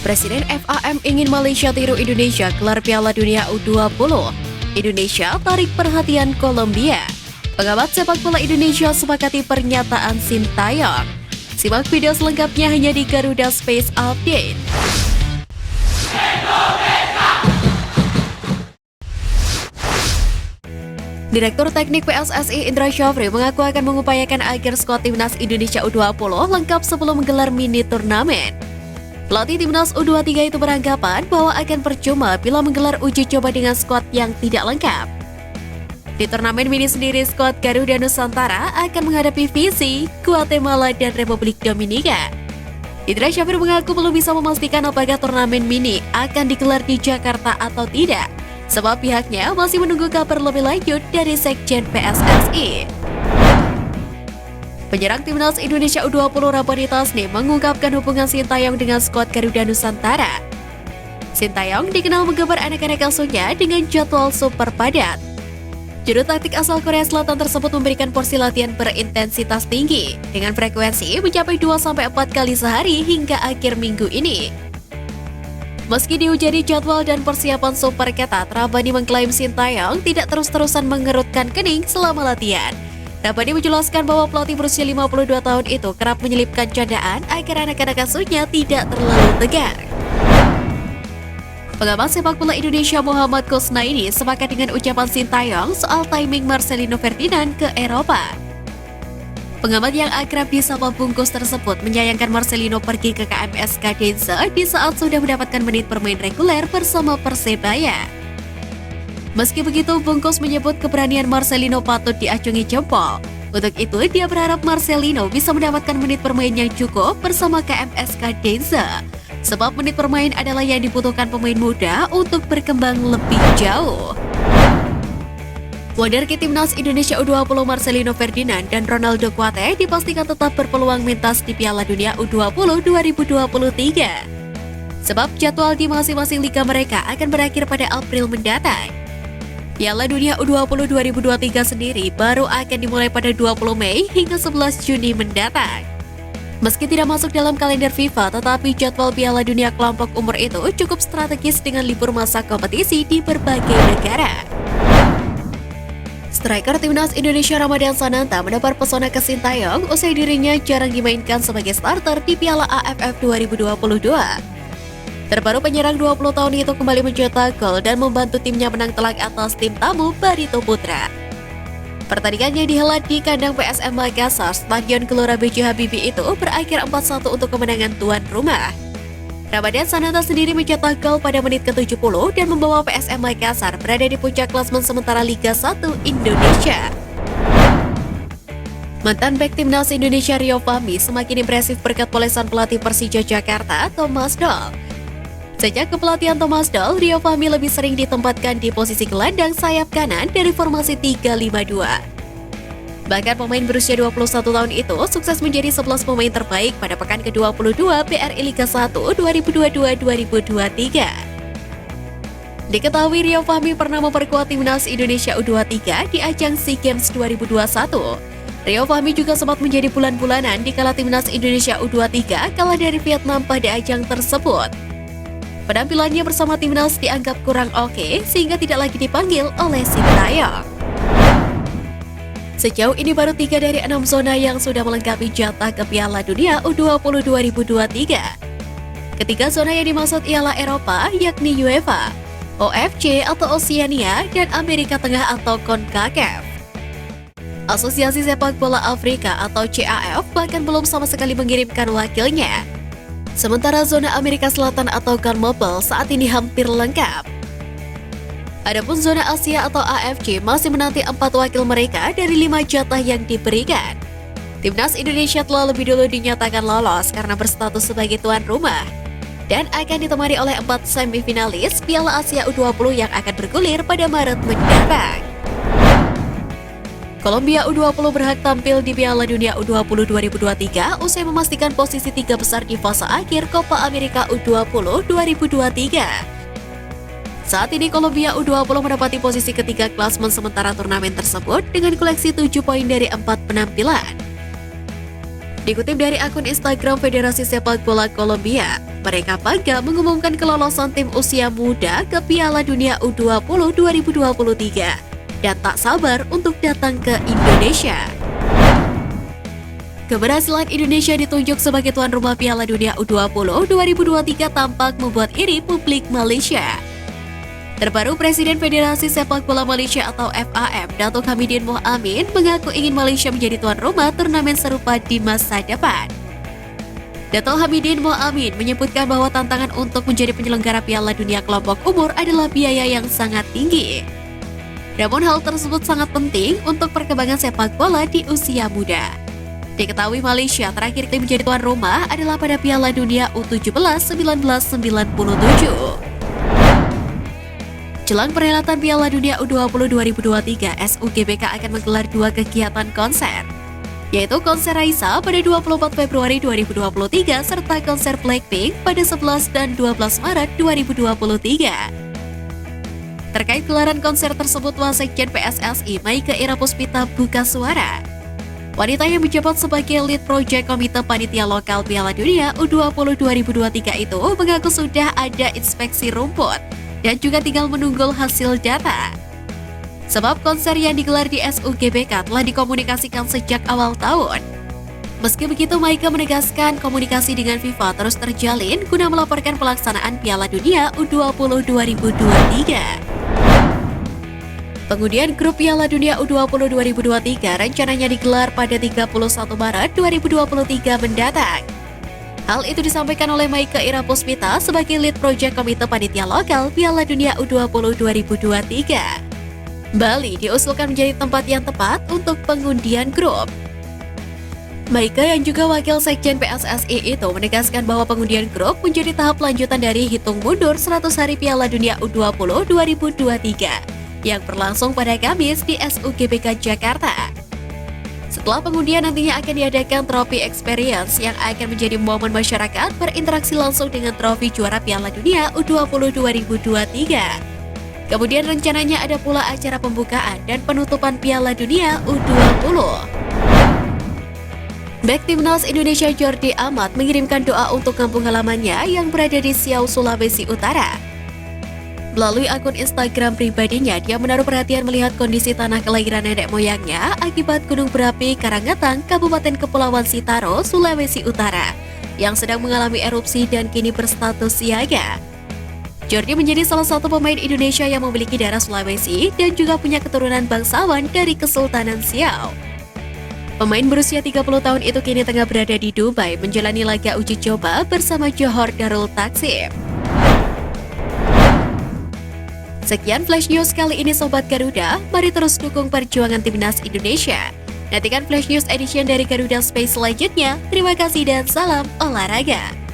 Presiden FAM ingin Malaysia tiru Indonesia gelar Piala Dunia U20. Indonesia tarik perhatian Kolombia. Pengamat sepak bola Indonesia sepakati pernyataan Sintayong. Simak video selengkapnya hanya di Garuda Space Update. Direktur Teknik PSSI Indra Syafri mengaku akan mengupayakan agar skuad timnas Indonesia U20 lengkap sebelum menggelar mini turnamen. Pelatih timnas U23 itu beranggapan bahwa akan percuma bila menggelar uji coba dengan skuad yang tidak lengkap. Di turnamen mini sendiri, skuad Garuda Nusantara akan menghadapi Fiji, Guatemala, dan Republik Dominika. Indra Syafri mengaku belum bisa memastikan apakah turnamen mini akan digelar di Jakarta atau tidak, sebab pihaknya masih menunggu kabar lebih lanjut dari Sekjen PSSI. Penyerang timnas Indonesia U20 Rabbani Tasnim mengungkapkan hubungan Sintayong dengan skuad Garuda Nusantara. Sintayong dikenal menggembar anak-anak asuhnya dengan jadwal super padat. Juru taktik asal Korea Selatan tersebut memberikan porsi latihan berintensitas tinggi dengan frekuensi mencapai 2-4 kali sehari hingga akhir minggu ini. Meski dihujani jadwal dan persiapan super ketat, Rabbani mengklaim Sintayong tidak terus-terusan mengerutkan kening selama latihan. Rabbani menjelaskan bahwa pelatih berusia 52 tahun itu kerap menyelipkan candaan agar anak-anak asuhnya tidak terlalu tegar. Pengamat sepak bola Indonesia Muhammad Kusnaini sepakat dengan ucapan Sintayong soal timing Marcelino Ferdinand ke Eropa. Pengamat yang akrab disapa Bungkus tersebut menyayangkan Marcelino pergi ke KMS Kadense di saat sudah mendapatkan menit bermain reguler bersama Persebaya. Meski begitu, Bungkus menyebut keberanian Marcelino patut diacungi jempol. Untuk itu, dia berharap Marcelino bisa mendapatkan menit bermain yang cukup bersama KMS Kadense. Sebab menit bermain adalah yang dibutuhkan pemain muda untuk berkembang lebih jauh. Wonderkid timnas Indonesia U20 Marcelino Ferdinand dan Ronaldo Kuate dipastikan tetap berpeluang mentas di Piala Dunia U20 2023. Sebab jadwal di masing-masing liga mereka akan berakhir pada April mendatang. Piala Dunia U20 2023 sendiri baru akan dimulai pada 20 Mei hingga 11 Juni mendatang. Meski tidak masuk dalam kalender FIFA, tetapi jadwal Piala Dunia kelompok umur itu cukup strategis dengan libur masa kompetisi di berbagai negara. Striker timnas Indonesia Ramadan Sananta mendapat pesona ke Sintayong usai dirinya jarang dimainkan sebagai starter di Piala AFF 2022. Terbaru penyerang 20 tahun itu kembali mencetak gol dan membantu timnya menang telak atas tim tamu Barito Putra. Pertandingannya dihelat di kandang PSM Makassar, Stadion Gelora B.J. Habibie itu berakhir 4-1 untuk kemenangan tuan rumah. Ramadan Sananta sendiri mencetak gol pada menit ke-70 dan membawa PSM Makassar berada di puncak klasemen sementara Liga 1 Indonesia. Mantan bek timnas Indonesia Rio Fahmi semakin impresif berkat polesan pelatih Persija Jakarta, Thomas Doll. Sejak kepelatihan Thomas Doll, Rio Fahmi lebih sering ditempatkan di posisi gelandang sayap kanan dari formasi 3-5-2. Bahkan pemain berusia 21 tahun itu sukses menjadi 11 pemain terbaik pada pekan ke-22 BRI Liga 1 2022-2023. Diketahui Rio Fahmi pernah memperkuat timnas Indonesia U23 di ajang SEA Games 2021. Rio Fahmi juga sempat menjadi bulan-bulanan di kala timnas Indonesia U23 kalah dari Vietnam pada ajang tersebut. Penampilannya bersama timnas dianggap kurang oke sehingga tidak lagi dipanggil oleh Sintayong. Sejauh ini baru 3 dari 6 zona yang sudah melengkapi jatah ke Piala Dunia U20 2023. Ketiga zona yang dimaksud ialah Eropa, yakni UEFA, OFC atau Oceania, dan Amerika Tengah atau CONCACAF. Asosiasi Sepak Bola Afrika atau CAF bahkan belum sama sekali mengirimkan wakilnya. Sementara zona Amerika Selatan atau CONMEBOL saat ini hampir lengkap. Adapun zona Asia atau AFC masih menanti 4 wakil mereka dari 5 jatah yang diberikan. Timnas Indonesia telah lebih dulu dinyatakan lolos karena berstatus sebagai tuan rumah dan akan ditemani oleh 4 semifinalis Piala Asia U20 yang akan bergulir pada Maret mendatang. Kolombia U20 berhak tampil di Piala Dunia U20 2023 usai memastikan posisi 3 besar di fase akhir Copa America U20 2023. Saat ini Kolombia U20 menempati posisi ketiga klasemen sementara turnamen tersebut dengan koleksi 7 poin dari 4 penampilan. Dikutip dari akun Instagram Federasi Sepak Bola Kolombia, Mereka bangga mengumumkan kelolosan tim usia muda ke Piala Dunia U20 2023 dan tak sabar untuk datang ke Indonesia. Keberhasilan Indonesia ditunjuk sebagai tuan rumah Piala Dunia U20 2023 tampak membuat iri publik Malaysia. Terbaru Presiden Federasi Sepak Bola Malaysia atau FAM, Datuk Hamidin Mohamid mengaku ingin Malaysia menjadi tuan rumah turnamen serupa di masa depan. Datuk Hamidin Mohamid menyebutkan bahwa tantangan untuk menjadi penyelenggara Piala Dunia kelompok umur adalah biaya yang sangat tinggi. Namun hal tersebut sangat penting untuk perkembangan sepak bola di usia muda. Diketahui Malaysia terakhir kali menjadi tuan rumah adalah pada Piala Dunia U17 1997. Jelang perhelatan Piala Dunia U20 2023, SUGBK akan menggelar 2 kegiatan konser, yaitu konser Raisa pada 24 Februari 2023 serta konser Blackpink pada 11 dan 12 Maret 2023. Terkait gelaran konser tersebut, Wasekjen PSSI Maike Ira Puspita buka suara. Wanita yang menjabat sebagai lead project Komite Panitia Lokal Piala Dunia U20 2023 itu mengaku sudah ada inspeksi rumput dan juga tinggal menunggu hasil data. Sebab konser yang digelar di SUGBK telah dikomunikasikan sejak awal tahun. Meski begitu, Maike menegaskan komunikasi dengan FIFA terus terjalin guna melaporkan pelaksanaan Piala Dunia U20 2023. Pengundian grup Piala Dunia U20 2023 rencananya digelar pada 31 Maret 2023 mendatang. Hal itu disampaikan oleh Maike Ira Puspita sebagai lead project Komite Panitia Lokal Piala Dunia U20 2023. Bali diusulkan menjadi tempat yang tepat untuk pengundian grup. Maike yang juga wakil sekjen PSSI itu menegaskan bahwa pengundian grup menjadi tahap lanjutan dari hitung mundur 100 hari Piala Dunia U20 2023 yang berlangsung pada Kamis di SUGBK Jakarta. Setelah pengundian nantinya akan diadakan Trofi Experience yang akan menjadi momen masyarakat berinteraksi langsung dengan trofi juara Piala Dunia U20 2023. Kemudian rencananya ada pula acara pembukaan dan penutupan Piala Dunia U20. Bek Timnas Indonesia Jordi Amat mengirimkan doa untuk kampung halamannya yang berada di Siau, Sulawesi Utara. Melalui akun Instagram pribadinya, dia menaruh perhatian melihat kondisi tanah kelahiran nenek moyangnya akibat gunung berapi Karangetang, Kabupaten Kepulauan Sitaro, Sulawesi Utara, yang sedang mengalami erupsi dan kini berstatus siaga. Jordi menjadi salah satu pemain Indonesia yang memiliki darah Sulawesi dan juga punya keturunan bangsawan dari Kesultanan Siau. Pemain berusia 30 tahun itu kini tengah berada di Dubai menjalani laga uji coba bersama Johor Darul Taksim. Sekian Flash News kali ini Sobat Garuda, mari terus dukung perjuangan Timnas Indonesia. Nantikan Flash News Edition dari Garuda Space selanjutnya. Terima kasih dan salam olahraga.